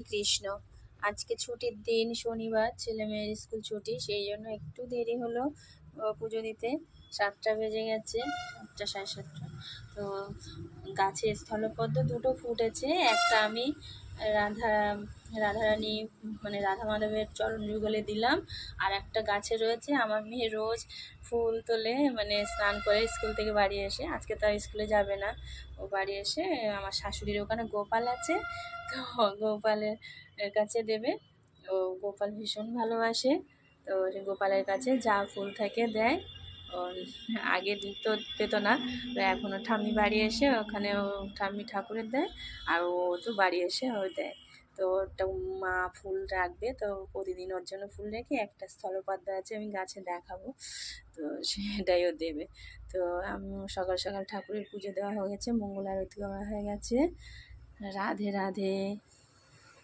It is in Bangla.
কৃষ্ণ। আজকে ছুটির দিন, শনিবার, ছেলেমেয়ের স্কুল ছুটি, সেই জন্য একটু দেরি হলো পুজো দিতে। 7টা বেজে গেছে, 7টা সাড়ে 7টা। তো গাছে স্থলপদ্ম দুটো ফুটেছে, একটা আমি রাধা রাধারানী মানে রাধা মাধবের চরণ যুগলে দিলাম, আর একটা গাছে রয়েছে। আমার মেয়ে রোজ ফুল তোলে, মানে স্নান করে স্কুল থেকে বাড়ি এসে, আজকে তো আর স্কুলে যাবে না, ও বাড়ি এসে আমার শাশুড়ির ওখানে গোপাল আছে, তো গোপালের কাছে দেবে। ও গোপাল ভীষণ ভালোবাসে, তো গোপালের কাছে যা ফুল থাকে দেয়। ওর আগে তো পেত না, তো এখনও ঠাম্মি বাড়ি এসে ওখানে ও ঠাম্মি ঠাকুরের দেয়, আর ও তো বাড়ি এসে ও দেয়। তো ওটা মা ফুল রাখবে, তো প্রতিদিন ওর জন্য ফুল রেখে একটা স্থলপদ্ম আছে, আমি গাছে দেখাবো, তো সেটাই ও দেবে। তো আমি সকাল সকাল ঠাকুরের পুজো দেওয়া হয়ে গেছে, মঙ্গল আরতি করা হয়ে গেছে। রাধে রাধে।